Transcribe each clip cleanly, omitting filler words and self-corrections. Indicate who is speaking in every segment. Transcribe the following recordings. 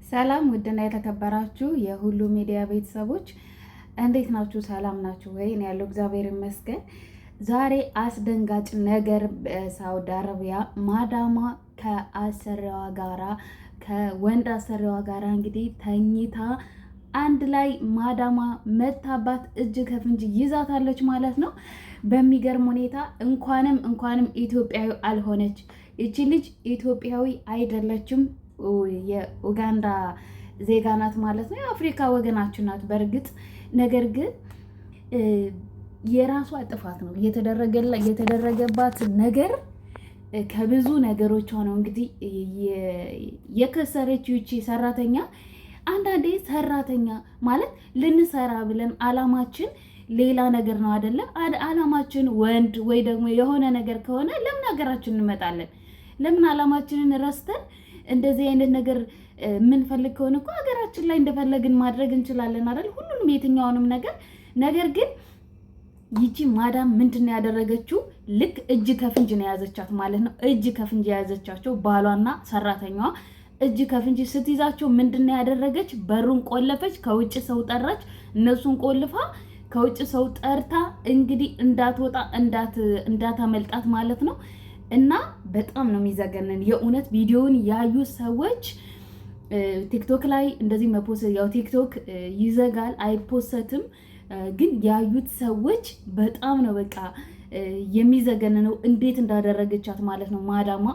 Speaker 1: ሰላም ውድና የተከበራችሁ የሁሉ ሚዲያ ቤተሰቦች እንዴት ናችሁ? ሰላም ናችሁ ወይ? እኔ ያለው እግዚአብሔር ይመስገን። ዛሬ አስደንጋጭ ነገር በሳውዲ አረቢያ ማዳማ ከአሰሪዋ ጋራ ከወንድ አሰሪዋ ጋራ እንግዲህ ተኝታ አንድ ላይ ማዳማ መታባት እጅ ከፍንጅ ይዛታለች ማለት ነው። በሚገርም ሁኔታ እንኳንም ኢትዮጵያዊ አልሆነች። ይቺ ልጅ ኢትዮጵያዊ አይደለችም፣ የኡጋንዳ ዜጋ ናት ማለት ነው። የአፍሪካ ወገናችን ናት በእርግጥ ነገር ግን የራሷ ጥፋት ነው የተደረገባት ነገር ከብዙ ነገሮቿ ነው እንግዲህ የከሰረችው ይቺ ሰራተኛ። አንዳንዴ ሰራተኛ ማለት ልንሰራ ብለን አላማችን ሌላ ነገር ነው አይደለ? አላማችን ወንድ ወይ ደግሞ የሆነ ነገር ከሆነ ለምን ሀገራችን እንመጣለን? ለምን አላማችንን ረስተን እንደዚህ አይነት ነገር የምንፈልግ ከሆነ እኮ ሀገራችን ላይ እንደፈለግን ማድረግ እንችላለን አይደል? ሁሉንም የትኛውንም ነገር ግን ይቺ ማዳም ምንድን ያደረገችው? ልክ እጅ ከፍንጅ ነው የያዘቻት ማለት ነው። እጅ ከፍንጅ የያዘቻቸው ባሏና ሰራተኛዋ እጅ ከፍንጅ ስትይዛቸው ምንድን ያደረገች? በሩን ቆለፈች፣ ከውጭ ሰው ጠራች። እነሱን ቆልፋ ከውጭ ሰው ጠርታ እንግዲህ እንዳትወጣ እንዳታመልጣት ማለት ነው። እና በጣም ነው የሚዘገነን የእውነት። ቪዲዮውን ያዩ ሰዎች ቲክቶክ ላይ እንደዚህ መፖስት ያው ቲክቶክ ይዘጋል አይፖስትም፣ ግን ያዩት ሰዎች በጣም ነው በቃ የሚዘገነነው እንዴት እንዳደረገቻት ማለት ነው። ማዳማ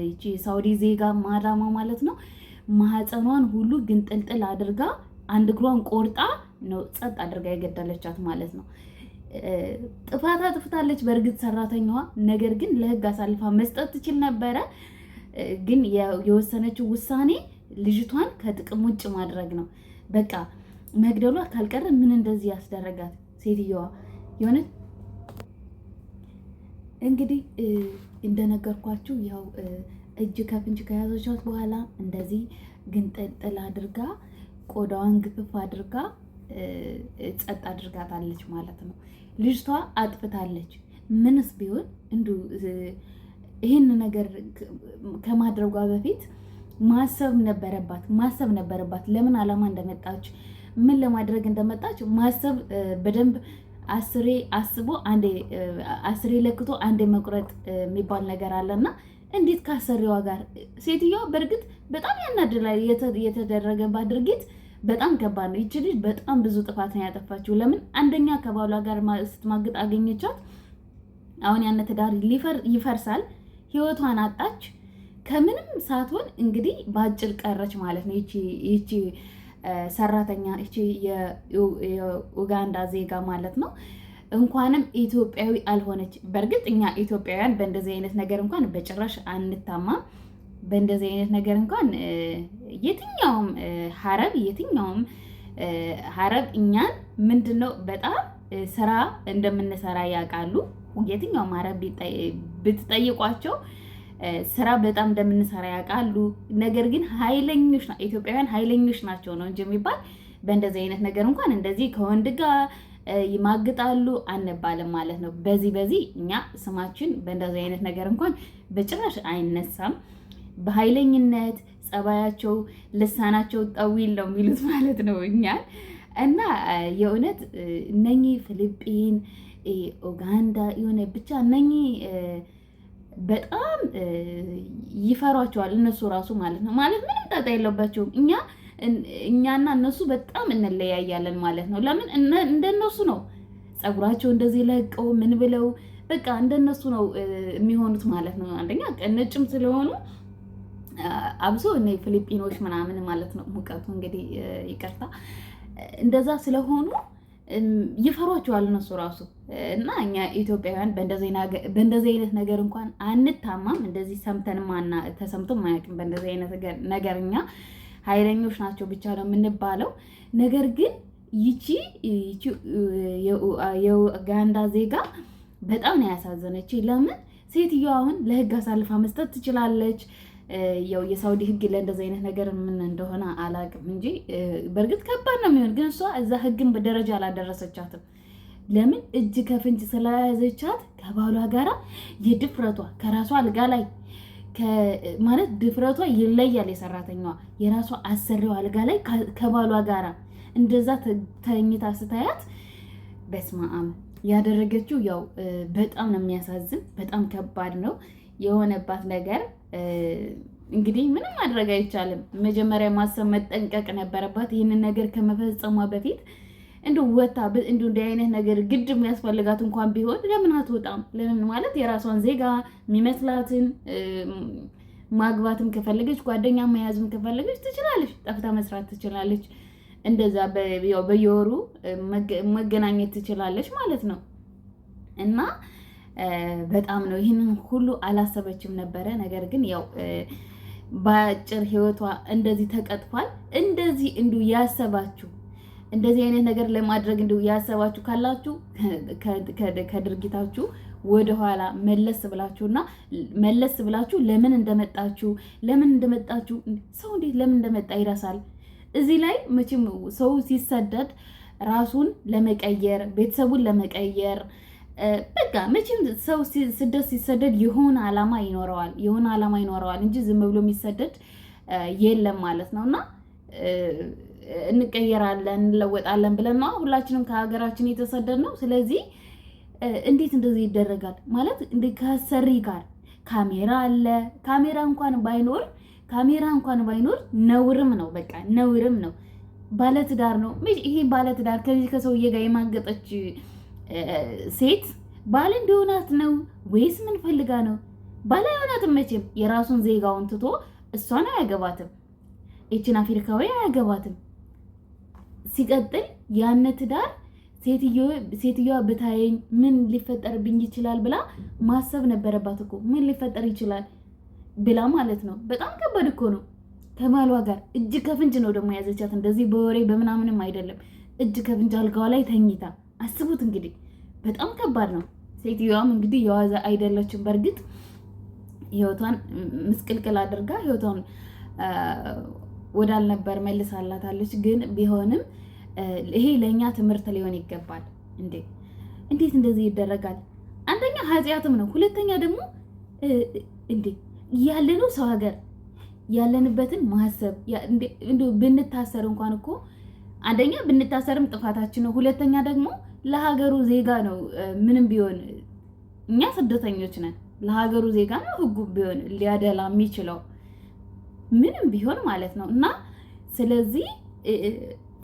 Speaker 1: እቺ ሳውዲ ዜጋ ማዳማ ማለት ነው። ማህፀኗን ሁሉ ግን ጥልጥል አድርጋ አንድ እግሯን ቆርጣ ነው ጸጥ አድርጋ የገደለቻት ማለት ነው። ጥፍታለች በእርግጥ ሰራተኛዋ፣ ነገር ግን ለህግ አሳልፋ መስጠት ትችል ነበረ። ግን የወሰነችው ውሳኔ ልጅቷን ከጥቅም ውጭ ማድረግ ነው። በቃ መግደሏ ካልቀረ ምን እንደዚህ ያስደረጋት ሴትዮዋ የሆነ እንግዲህ እንደነገርኳችሁ ያው እጅ ከፍንጅ ከያዘቻት በኋላ እንደዚህ ግን ጥልጥል አድርጋ ቆዳዋን ግፍፍ አድርጋ ጸጥ አድርጋታለች ማለት ነው። ልጅቷ አጥፍታለች። ምንስ ቢሆን እንዱ ይህን ነገር ከማድረጓ በፊት ማሰብ ነበረባት። ለምን ዓላማ እንደመጣች ምን ለማድረግ እንደመጣች ማሰብ በደንብ አስሬ አስቦ አስሬ ለክቶ አንዴ መቁረጥ የሚባል ነገር አለና እንዴት ካሰሪዋ ጋር ሴትዮዋ በእርግጥ በጣም ያናድላል። የተደረገባት ድርጊት በጣም ከባድ ነው። ይቺ ልጅ በጣም ብዙ ጥፋት ነው ያጠፋችው። ለምን አንደኛ ከባሏ ጋር ስትማግጥ አገኘቻት። አሁን ያነ ትዳር ይፈርሳል። ህይወቷን አጣች። ከምንም ሳትሆን እንግዲህ በአጭር ቀረች ማለት ነው። ይቺ ሰራተኛ ይቺ የኡጋንዳ ዜጋ ማለት ነው። እንኳንም ኢትዮጵያዊ አልሆነች። በእርግጥ እኛ ኢትዮጵያውያን በእንደዚህ አይነት ነገር እንኳን በጭራሽ አንታማም። በእንደዚህ አይነት ነገር እንኳን የትኛውም ሀረብ እኛን ምንድነው በጣም ስራ እንደምንሰራ ያውቃሉ። የትኛውም ሀረብ ብትጠይቋቸው ስራ በጣም እንደምንሰራ ያውቃሉ። ነገር ግን ኢትዮጵያውያን ኃይለኞች ናቸው ነው እንጂ የሚባል በእንደዚህ አይነት ነገር እንኳን እንደዚህ ከወንድ ጋር ይማግጣሉ አንባልም ማለት ነው። በዚህ እኛ ስማችን በእንደዚህ አይነት ነገር እንኳን በጭራሽ አይነሳም። በኃይለኝነት ጸባያቸው ልሳናቸው ጠዊል ነው የሚሉት ማለት ነው እኛን። እና የእውነት እነኚህ ፊሊፒን፣ ኡጋንዳ የሆነ ብቻ እነኚህ በጣም ይፈሯቸዋል እነሱ ራሱ ማለት ነው። ማለት ምንም ጣጣ የለባቸውም። እኛና እነሱ በጣም እንለያያለን ማለት ነው። ለምን እንደነሱ ነው ጸጉራቸው እንደዚህ ለቀው ምን ብለው በቃ እንደነሱ ነው የሚሆኑት ማለት ነው። አንደኛ ነጭም ስለሆኑ አብሶ እነ ፊሊፒኖች ምናምን ማለት ነው። ሙቀቱ እንግዲህ ይቅርታ እንደዛ ስለሆኑ ይፈሯቸዋል እነሱ ራሱ። እና እኛ ኢትዮጵያውያን በእንደዚህ አይነት ነገር እንኳን አንታማም። እንደዚህ ተሰምቶም አያውቅም። በእንደዚህ አይነት ነገር እኛ ኃይለኞች ናቸው ብቻ ነው የምንባለው። ነገር ግን ይቺ የኡጋንዳ ዜጋ በጣም ነው ያሳዘነች። ለምን ሴትዮዋ አሁን ለህግ አሳልፋ መስጠት ትችላለች። ያው የሳውዲ ህግ ለእንደዚህ አይነት ነገር ምን እንደሆነ አላውቅም እንጂ በእርግጥ ከባድ ነው የሚሆን። ግን እሷ እዛ ህግን በደረጃ አላደረሰቻትም። ለምን እጅ ከፍንጅ ስለያዘቻት ከባሏ ጋራ የድፍረቷ ከራሷ አልጋ ላይ ማለት ድፍረቷ ይለያል። የሰራተኛዋ የራሷ አሰሪው አልጋ ላይ ከባሏ ጋራ እንደዛ ተኝታ ስታያት በስማም ያደረገችው ያው በጣም ነው የሚያሳዝን። በጣም ከባድ ነው የሆነባት ነገር። እንግዲህ ምንም ማድረግ አይቻልም። መጀመሪያ ማሰብ መጠንቀቅ ነበረባት። ይህንን ነገር ከመፈጸሟ በፊት እንዲሁ ወታ እንዲሁ እንዲህ አይነት ነገር ግድ የሚያስፈልጋት እንኳን ቢሆን ለምን አትወጣም? ለምን ማለት የራሷን ዜጋ የሚመስላትን ማግባትም ከፈለገች ጓደኛ መያዝም ከፈለገች ትችላለች። ጠፍታ መስራት ትችላለች። እንደዛ በየወሩ መገናኘት ትችላለች ማለት ነው። እና በጣም ነው ይህንን ሁሉ አላሰበችም ነበረ። ነገር ግን ያው በአጭር ህይወቷ እንደዚህ ተቀጥፏል። እንደዚህ እንዲሁ ያሰባችሁ እንደዚህ አይነት ነገር ለማድረግ እንዲሁ ያሰባችሁ ካላችሁ ከድርጊታችሁ ወደኋላ መለስ ብላችሁ ለምን እንደመጣችሁ ሰው እንዴት ለምን እንደመጣ ይረሳል። እዚህ ላይ መቼም ሰው ሲሰደድ ራሱን ለመቀየር ቤተሰቡን ለመቀየር በቃ መቼም ሰው ስደት ሲሰደድ የሆነ ዓላማ ይኖረዋል እንጂ ዝም ብሎ የሚሰደድ የለም ማለት ነውና እንቀየራለን እንለወጣለን ብለን ነው ሁላችንም ከሀገራችን የተሰደድ ነው። ስለዚህ እንዴት እንደዚህ ይደረጋል ማለት እንደ ከሰሪ ጋር ካሜራ አለ። ካሜራ እንኳን ባይኖር ነውርም ነው፣ በቃ ነውርም ነው። ባለትዳር ነው ይሄ ባለትዳር ከዚህ ከሰውዬ ጋር የማገጠች ሴት ባል እንዲሆናት ነው ወይስ ምን ፈልጋ ነው? ባል አይሆናትም መቼም። የራሱን ዜጋውን ትቶ እሷን አያገባትም፣ ይችን አፍሪካዊ አያገባትም። ሲቀጥል ያን ትዳር ሴትዮዋ ብታየኝ ምን ሊፈጠርብኝ ይችላል ብላ ማሰብ ነበረባት እኮ። ምን ሊፈጠር ይችላል ብላ ማለት ነው። በጣም ከባድ እኮ ነው። ከባሏ ጋር እጅ ከፍንጅ ነው ደግሞ ያዘቻት። እንደዚህ በወሬ በምናምንም አይደለም። እጅ ከፍንጅ አልጋዋ ላይ ተኝታ አስቡት እንግዲህ። በጣም ከባድ ነው። ሴትዮዋም እንግዲህ የዋዛ አይደለችም። በእርግጥ ህይወቷን ምስቅልቅል አድርጋ ህይወቷን ወዳልነበር መልሳላታለች። ግን ቢሆንም ይሄ ለእኛ ትምህርት ሊሆን ይገባል። እንዴት እንደዚህ ይደረጋል? አንደኛ ኃጢአትም ነው። ሁለተኛ ደግሞ ያለነው ሰው ሀገር ያለንበትን ማሰብ ብንታሰር እንኳን እኮ አንደኛ ብንታሰርም ጥፋታችን ነው። ሁለተኛ ደግሞ ለሀገሩ ዜጋ ነው። ምንም ቢሆን እኛ ስደተኞች ነን። ለሀገሩ ዜጋ ነው ህጉ ቢሆን ሊያደላ የሚችለው ምንም ቢሆን ማለት ነው። እና ስለዚህ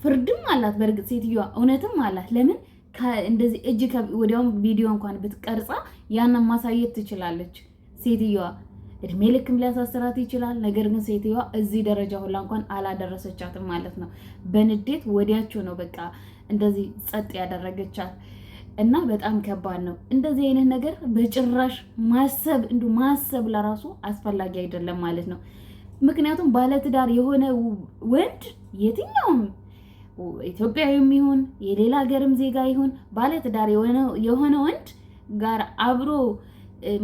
Speaker 1: ፍርድም አላት። በእርግጥ ሴትዮዋ እውነትም አላት። ለምን እንደዚህ እጅ ወዲያውም ቪዲዮ እንኳን ብትቀርጻ ያንን ማሳየት ትችላለች ሴትዮዋ። እድሜ ልክም ሊያሳስራት ይችላል። ነገር ግን ሴትዮዋ እዚህ ደረጃ ሁላ እንኳን አላደረሰቻትም ማለት ነው። በንዴት ወዲያቸው ነው በቃ እንደዚህ ጸጥ ያደረገቻት። እና በጣም ከባድ ነው እንደዚህ አይነት ነገር በጭራሽ ማሰብ ለራሱ አስፈላጊ አይደለም ማለት ነው። ምክንያቱም ባለትዳር የሆነ ወንድ የትኛውም ኢትዮጵያዊም ይሁን የሌላ ሀገርም ዜጋ ይሁን ባለትዳር የሆነ ወንድ ጋር አብሮ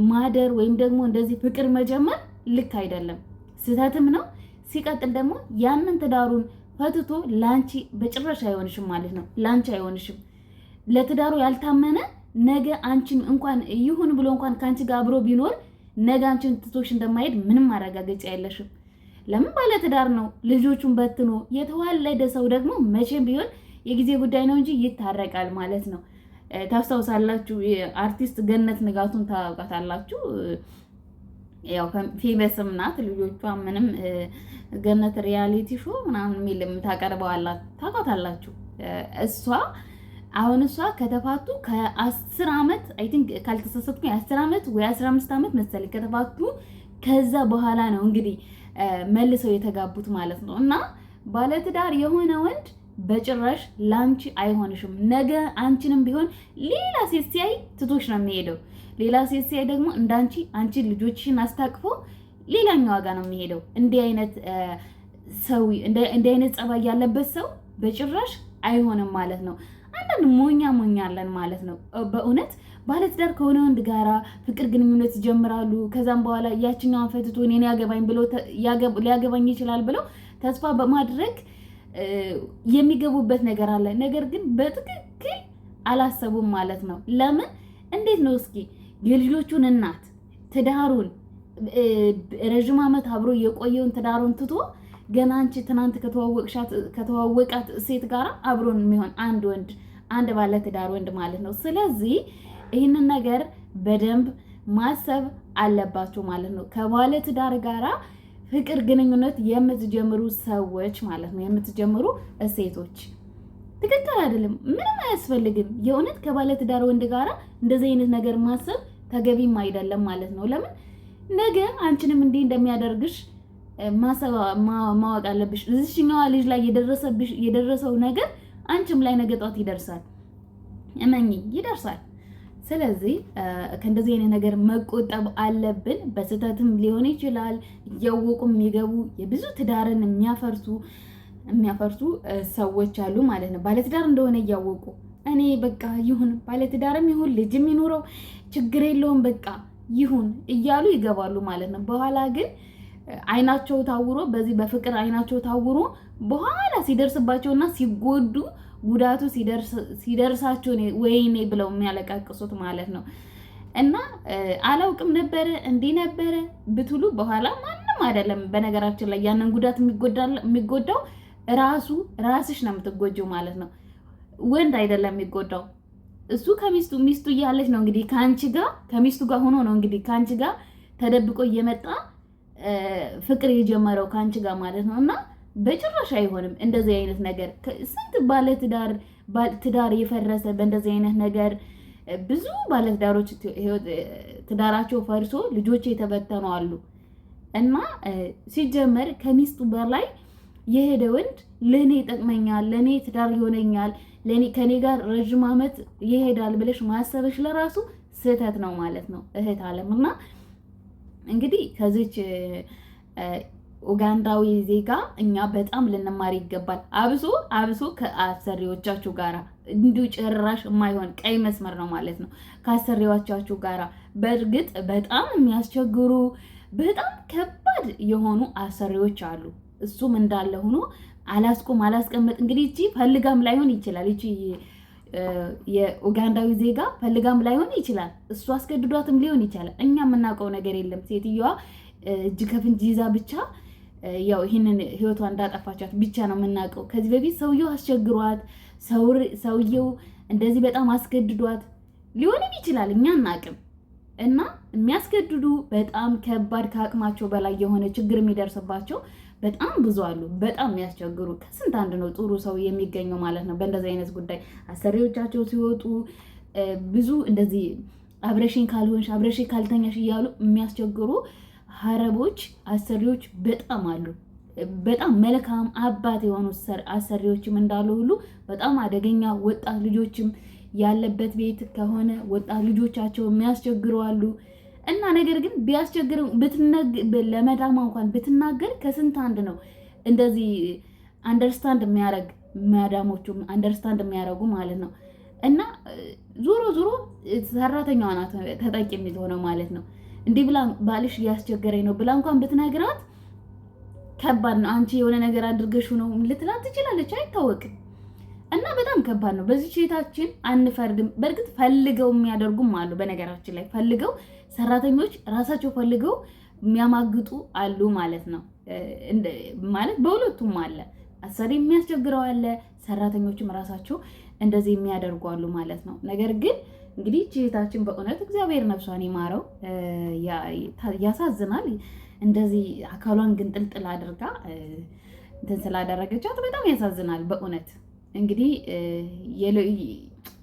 Speaker 1: ማደር ወይም ደግሞ እንደዚህ ፍቅር መጀመር ልክ አይደለም፣ ስህተትም ነው። ሲቀጥል ደግሞ ያንን ትዳሩን ፈትቶ ላንቺ በጭራሽ አይሆንሽም ማለት ነው። ላንቺ አይሆንሽም። ለትዳሩ ያልታመነ ነገ አንቺም እንኳን ይሁን ብሎ እንኳን ካንቺ ጋር አብሮ ቢኖር ነገ አንቺን ትቶሽ እንደማይሄድ ምንም ማረጋገጫ የለሽም። ለምን ባለትዳር ነው። ልጆቹን በትኖ የተዋለደ ሰው ደግሞ መቼም ቢሆን የጊዜ ጉዳይ ነው እንጂ ይታረቃል ማለት ነው። ታስታውሳላችሁ፣ አርቲስት ገነት ንጋቱን ታውቃታላችሁ። ያው ፌመስም ናት። ልጆቿ ምንም ገነት ሪያሊቲ ሾው ምናምን የሚልም ታውቃታላችሁ። እሷ ከተፋቱ ከ10 ዓመት አይ ቲንክ ካልተሳሳትኩ 10 ዓመት ወይ 15 ዓመት መሰለኝ ከተፋቱ። ከዛ በኋላ ነው እንግዲህ መልሰው የተጋቡት ማለት ነው። እና ባለትዳር የሆነ ወንድ በጭራሽ ላንቺ አይሆንሽም። ነገ አንቺንም ቢሆን ሌላ ሴት ሲያይ ትቶሽ ነው የሚሄደው። ሌላ ሴት ሲያይ ደግሞ እንዳንቺ አንቺ ልጆችሽን አስታቅፎ ሌላኛው ዋጋ ነው የሚሄደው። እንዲህ አይነት ጸባይ ያለበት ሰው በጭራሽ አይሆንም ማለት ነው። አንዳንድ ሞኛ አለን ማለት ነው። በእውነት ባለትዳር ከሆነ ወንድ ጋራ ፍቅር ግንኙነት ይጀምራሉ። ከዛም በኋላ ያችኛዋን ፈትቶ እኔን ያገባኝ ብሎ ሊያገባኝ ይችላል ብለው ተስፋ በማድረግ የሚገቡበት ነገር አለ። ነገር ግን በትክክል አላሰቡም ማለት ነው። ለምን? እንዴት ነው እስኪ የልጆቹን እናት ትዳሩን ረጅም ዓመት አብሮ የቆየውን ትዳሩን ትቶ ገና አንቺ ትናንት ከተዋወቃት ሴት ጋር አብሮን የሚሆን አንድ ወንድ አንድ ባለ ትዳር ወንድ ማለት ነው። ስለዚህ ይህንን ነገር በደንብ ማሰብ አለባችሁ ማለት ነው። ከባለ ትዳር ጋራ ፍቅር ግንኙነት የምትጀምሩ ሰዎች ማለት ነው፣ የምትጀምሩ ሴቶች ትክክል አይደለም። ምንም አያስፈልግም። የእውነት ከባለ ትዳር ወንድ ጋራ እንደዚህ አይነት ነገር ማሰብ ተገቢም አይደለም ማለት ነው። ለምን ነገ አንቺንም እንዲህ እንደሚያደርግሽ ማወቅ አለብሽ። እዚህኛዋ ልጅ ላይ የደረሰው ነገር አንቺም ላይ ነገ ጧት ይደርሳል። እመኚ ይደርሳል። ስለዚህ ከእንደዚህ አይነት ነገር መቆጠብ አለብን። በስህተትም ሊሆን ይችላል። እያወቁ የሚገቡ የብዙ ትዳርን የሚያፈርሱ ሰዎች አሉ ማለት ነው። ባለትዳር እንደሆነ እያወቁ እኔ በቃ ይሁን ባለትዳርም ይሁን ልጅም ይኑረው ችግር የለውም በቃ ይሁን እያሉ ይገባሉ ማለት ነው። በኋላ ግን አይናቸው ታውሮ በፍቅር አይናቸው ታውሮ በኋላ ሲደርስባቸውና ሲጎዱ ጉዳቱ ሲደርሳቸው ወይኔ ብለው የሚያለቃቅሱት ማለት ነው። እና አላውቅም ነበረ እንዲህ ነበረ ብትሉ በኋላ ማንም አይደለም። በነገራችን ላይ ያንን ጉዳት የሚጎዳው ራስሽ ነው የምትጎጂው ማለት ነው። ወንድ አይደለም የሚጎዳው። እሱ ሚስቱ እያለች ነው እንግዲህ ከሚስቱ ጋር ሆኖ ነው እንግዲህ ከአንቺ ጋር ተደብቆ እየመጣ ፍቅር የጀመረው ከአንቺ ጋር ማለት ነው። እና በጭራሽ አይሆንም እንደዚህ አይነት ነገር። ስንት ትዳር የፈረሰ በእንደዚህ አይነት ነገር ብዙ ባለትዳሮች ትዳራቸው ፈርሶ ልጆች የተበተኑ አሉ። እና ሲጀመር ከሚስቱ በላይ የሄደ ወንድ ለኔ ይጠቅመኛል፣ ለኔ ትዳር ይሆነኛል፣ ከኔ ጋር ረጅም ዓመት ይሄዳል ብለሽ ማሰብሽ ለራሱ ስህተት ነው ማለት ነው እህት አለም። እና እንግዲህ ከዚች ኡጋንዳዊ ዜጋ እኛ በጣም ልንማር ይገባል። አብሶ ከአሰሪዎቻችሁ ጋራ እንዲሁ ጭራሽ የማይሆን ቀይ መስመር ነው ማለት ነው። ከአሰሪዎቻችሁ ጋራ በእርግጥ በጣም የሚያስቸግሩ በጣም ከባድ የሆኑ አሰሪዎች አሉ። እሱም እንዳለ ሆኖ አላስቀመጥ እንግዲህ እቺ ፈልጋም ላይሆን ይችላል። እቺ የኡጋንዳዊ ዜጋ ፈልጋም ላይሆን ይችላል። እሱ አስገድዷትም ሊሆን ይችላል። እኛ የምናውቀው ነገር የለም። ሴትዮዋ እጅ ከፍንጅ ይዛ ብቻ ያው ይህንን ህይወቷ እንዳጠፋቻት ብቻ ነው የምናውቀው። ከዚህ በፊት ሰውየው አስቸግሯት፣ ሰውየው እንደዚህ በጣም አስገድዷት ሊሆንም ይችላል። እኛ አናውቅም። እና የሚያስገድዱ በጣም ከባድ ከአቅማቸው በላይ የሆነ ችግር የሚደርስባቸው በጣም ብዙ አሉ። በጣም የሚያስቸግሩ ከስንት አንድ ነው ጥሩ ሰው የሚገኘው ማለት ነው። በእንደዚህ አይነት ጉዳይ አሰሪዎቻቸው ሲወጡ ብዙ እንደዚህ አብረሽኝ ካልሆንሽ አብረሽኝ ካልተኛሽ እያሉ የሚያስቸግሩ ሀረቦች አሰሪዎች በጣም አሉ። በጣም መልካም አባት የሆኑ አሰሪዎችም እንዳሉ ሁሉ በጣም አደገኛ ወጣት ልጆችም ያለበት ቤት ከሆነ ወጣት ልጆቻቸው የሚያስቸግሩ አሉ። እና ነገር ግን ቢያስቸግር ለመዳማ እንኳን ብትናገር ከስንት አንድ ነው እንደዚህ አንደርስታንድ የሚያደርግ ማዳሞቹም አንደርስታንድ የሚያደርጉ ማለት ነው። እና ዞሮ ሰራተኛዋ ናት ተጠቂ የሚሆነው ማለት ነው። እንዲህ ብላ ባልሽ እያስቸገረኝ ነው ብላ እንኳን ብትነግራት ከባድ ነው። አንቺ የሆነ ነገር አድርገሽው ነው ልትላት ትችላለች፣ አይታወቅም። እና በጣም ከባድ ነው። በዚህ ሴታችን አንፈርድም። በእርግጥ ፈልገው የሚያደርጉም አሉ። በነገራችን ላይ ፈልገው ሰራተኞች ራሳቸው ፈልገው የሚያማግጡ አሉ ማለት ነው። ማለት በሁለቱም አለ። አሰሪ የሚያስቸግረው አለ፣ ሰራተኞችም ራሳቸው እንደዚህ የሚያደርጉ አሉ ማለት ነው። ነገር ግን እንግዲህ ሴታችን በእውነት እግዚአብሔር ነፍሷን ይማረው። ያሳዝናል። እንደዚህ አካሏን ግንጥልጥል አድርጋ እንትን ስላደረገቻት በጣም ያሳዝናል በእውነት። እንግዲህ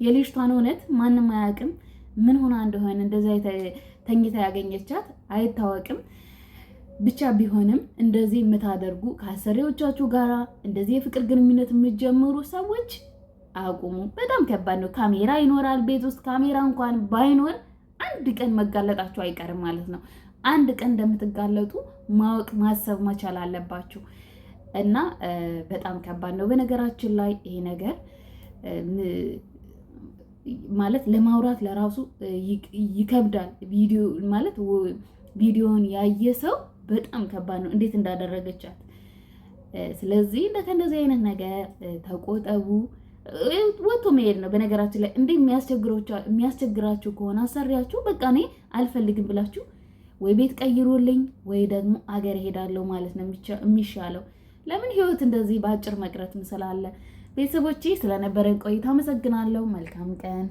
Speaker 1: የልጅቷን እውነት ማንም አያውቅም። ምን ሆና እንደሆነ እንደዛ ተኝታ ያገኘቻት አይታወቅም። ብቻ ቢሆንም እንደዚህ የምታደርጉ ከአሰሪዎቻችሁ ጋራ እንደዚህ የፍቅር ግንኙነት የምትጀምሩ ሰዎች አቁሙ። በጣም ከባድ ነው። ካሜራ ይኖራል ቤት ውስጥ። ካሜራ እንኳን ባይኖር አንድ ቀን መጋለጣችሁ አይቀርም ማለት ነው። አንድ ቀን እንደምትጋለጡ ማወቅ ማሰብ መቻል አለባችሁ። እና በጣም ከባድ ነው። በነገራችን ላይ ይሄ ነገር ማለት ለማውራት ለራሱ ይከብዳል። ቪዲዮን ያየ ሰው በጣም ከባድ ነው እንዴት እንዳደረገቻት። ስለዚህ እንደዚህ አይነት ነገር ተቆጠቡ። ወጥቶ መሄድ ነው። በነገራችን ላይ እንደ የሚያስቸግራችሁ ከሆነ አሰሪያችሁ በቃ እኔ አልፈልግም ብላችሁ ወይ ቤት ቀይሩልኝ ወይ ደግሞ አገር ሄዳለሁ ማለት ነው የሚሻለው። ለምን ህይወት እንደዚህ በአጭር መቅረትም ስላለ። ቤተሰቦቼ ስለነበረን ቆይታ አመሰግናለሁ። መልካም ቀን